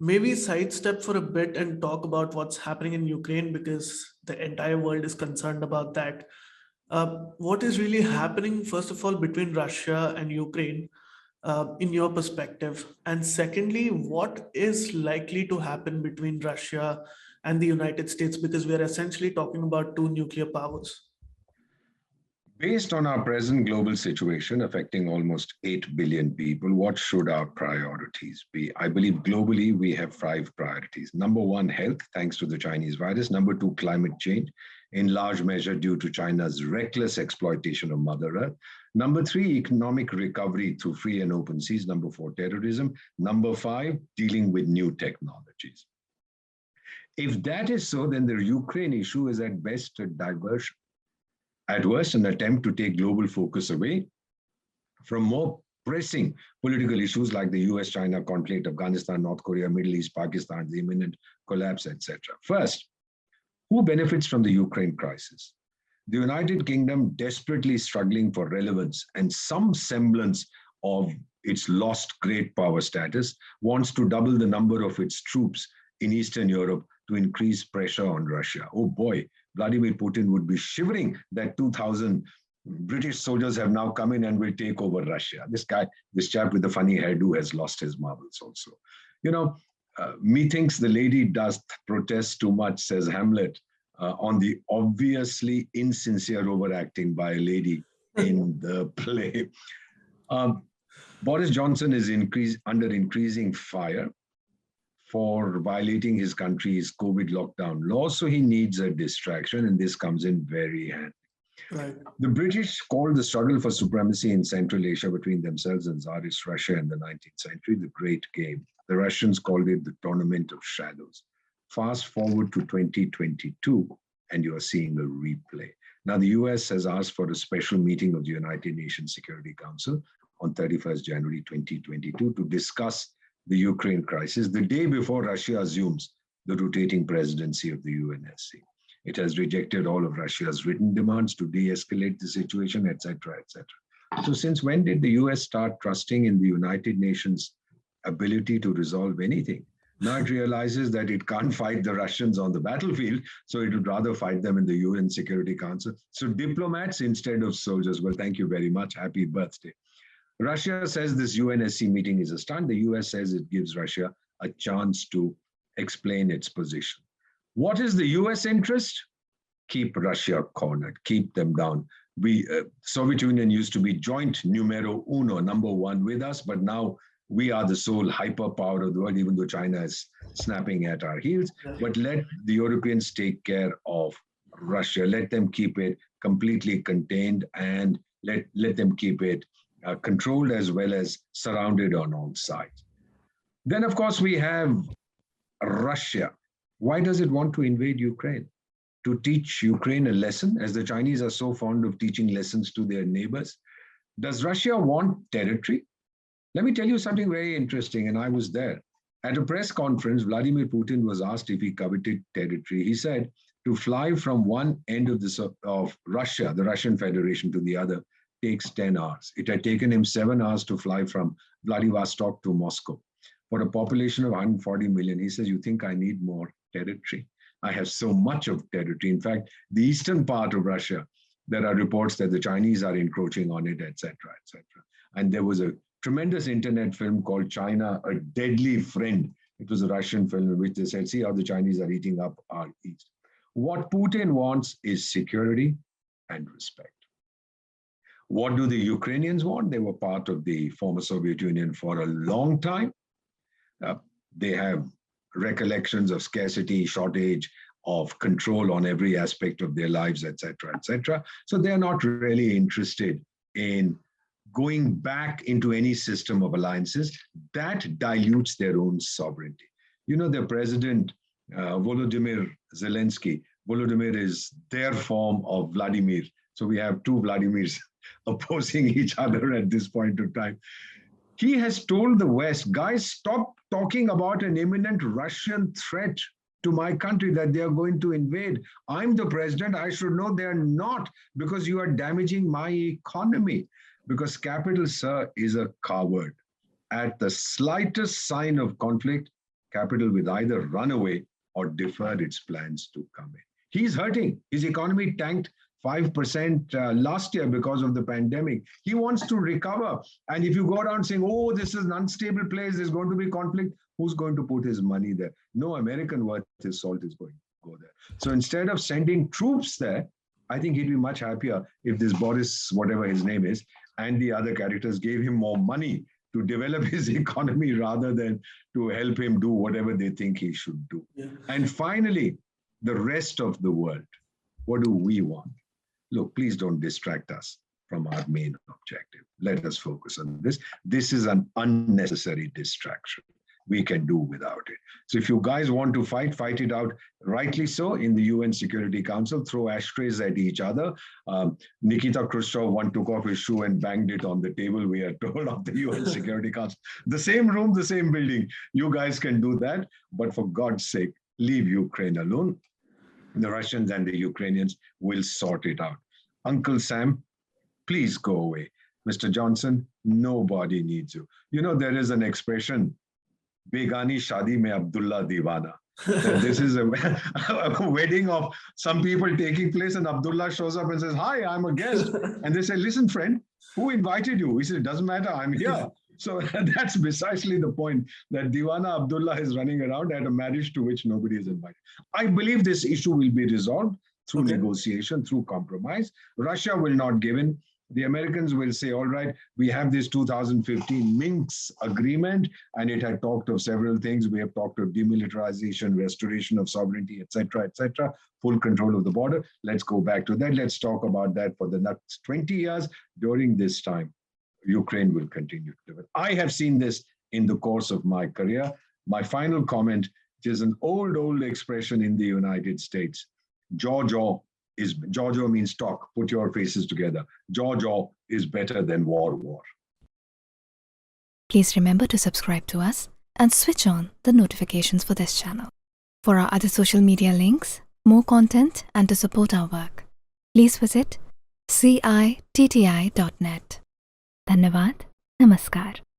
maybe sidestep for a bit and talk about what's happening in Ukraine because the entire world is concerned about that. What is really happening, first of all, between Russia and Ukraine, in your perspective? And secondly, what is likely to happen between Russia and the United States? Because we are essentially talking about two nuclear powers. Based on our present global situation affecting almost 8 billion people, what should our priorities be? I believe globally we have 5 priorities. Number one, health, thanks to the Chinese virus. Number two, climate change, in large measure due to China's reckless exploitation of Mother Earth. Number three, economic recovery through free and open seas. Number four, terrorism. Number five, dealing with new technologies. If that is so, then the Ukraine issue is at best a diversion. At worst, an attempt to take global focus away from more pressing political issues like the US-China conflict, Afghanistan, North Korea, Middle East, Pakistan, the imminent collapse, etc. First, who benefits from the Ukraine crisis? The United Kingdom, desperately struggling for relevance and some semblance of its lost great power status, wants to double the number of its troops in Eastern Europe to increase pressure on Russia. Oh boy, Vladimir Putin would be shivering that 2,000 British soldiers have now come in and will take over Russia. This chap with the funny hairdo has lost his marbles also. You know, methinks the lady does protest too much, says Hamlet, on the obviously insincere overacting by a lady in the play. Boris Johnson is under increasing fire for violating his country's COVID lockdown laws, so he needs a distraction, and this comes in very handy. Right. The British called the struggle for supremacy in Central Asia between themselves and Tsarist Russia in the 19th century the Great Game. The Russians called it the Tournament of Shadows. Fast forward to 2022, and you are seeing a replay. Now, the US has asked for a special meeting of the United Nations Security Council on 31st January 2022 to discuss the Ukraine crisis, the day before Russia assumes the rotating presidency of the UNSC. It has rejected all of Russia's written demands to de-escalate the situation, etc., etc. So since when did the US start trusting in the United Nations' ability to resolve anything? Now it realizes that it can't fight the Russians on the battlefield, so it would rather fight them in the UN Security Council. So diplomats instead of soldiers. Well, thank you very much. Happy birthday. Russia says this UNSC meeting is a stunt. The US says it gives Russia a chance to explain its position. What is the US interest? Keep Russia cornered, keep them down. Soviet Union used to be joint numero uno, number one with us, but now we are the sole hyperpower of the world, even though China is snapping at our heels. But let the Europeans take care of Russia. Let them keep it completely contained and let them keep it controlled as well as surrounded on all sides. Then, of course, we have Russia. Why does it want to invade Ukraine? To teach Ukraine a lesson, as the Chinese are so fond of teaching lessons to their neighbors. Does Russia want territory? Let me tell you something very interesting, and I was there. At a press conference, Vladimir Putin was asked if he coveted territory. He said to fly from one end of Russia, the Russian Federation, to the other takes 10 hours. It had taken him 7 hours to fly from Vladivostok to Moscow. For a population of 140 million, he says, you think I need more territory? I have so much of territory. In fact, the eastern part of Russia, there are reports that the Chinese are encroaching on it, etc., etc. And there was a tremendous internet film called China, A Deadly Friend. It was a Russian film in which they said, see how the Chinese are eating up our east. What Putin wants is security and respect. What do the Ukrainians want? They were part of the former Soviet Union for a long time. They have recollections of scarcity, shortage, of control on every aspect of their lives, etc., etc. So they're not really interested in going back into any system of alliances. That dilutes their own sovereignty. You know, their president, Volodymyr Zelensky, Volodymyr is their form of Vladimir. So we have two Vladimirs opposing each other at this point of time. He has told the West, guys, stop talking about an imminent Russian threat to my country that they are going to invade. I'm the president. I should know they're not, because you are damaging my economy. Because capital, sir, is a coward. At the slightest sign of conflict, capital will either run away or defer its plans to come in. He's hurting. His economy tanked 5% last year because of the pandemic. He wants to recover. And if you go around saying, oh, this is an unstable place, there's going to be conflict, who's going to put his money there? No American worth his salt is going to go there. So instead of sending troops there, I think he'd be much happier if this Boris, whatever his name is, and the other characters gave him more money to develop his economy rather than to help him do whatever they think he should do. Yeah. And finally, the rest of the world. What do we want? Look, please don't distract us from our main objective. Let us focus on this. This is an unnecessary distraction. We can do without it. So if you guys want to fight, fight it out, rightly so, in the UN Security Council, throw ashtrays at each other. Nikita Khrushchev one took off his shoe and banged it on the table, we are told, of the UN Security Council. The same room, the same building. You guys can do that, but for God's sake, leave Ukraine alone. The Russians and the Ukrainians will sort it out. Uncle Sam, please go away. Mr. Johnson, nobody needs you. You know, there is an expression, Begani Shadi mein Abdullah Divana. This is a wedding of some people taking place, and Abdullah shows up and says, hi, I'm a guest. And they say, listen, friend, who invited you? He said, it doesn't matter, I'm here. So that's precisely the point, that Divana Abdullah is running around at a marriage to which nobody is invited. I believe this issue will be resolved through negotiation, through compromise. Russia will not give in. The Americans will say, all right, we have this 2015 Minsk agreement, and it had talked of several things. We have talked of demilitarization, restoration of sovereignty, etc., full control of the border. Let's go back to that. Let's talk about that for the next 20 years. During this time, Ukraine will continue to develop. I have seen this in the course of my career. My final comment, which is an old expression in the United States, jaw means talk, put your faces together. Jaw is better than war. Please remember to subscribe to us and switch on the notifications for this channel. For our other social media links, more content, and to support our work, please visit citti.net. धन्यवाद, नमस्कार.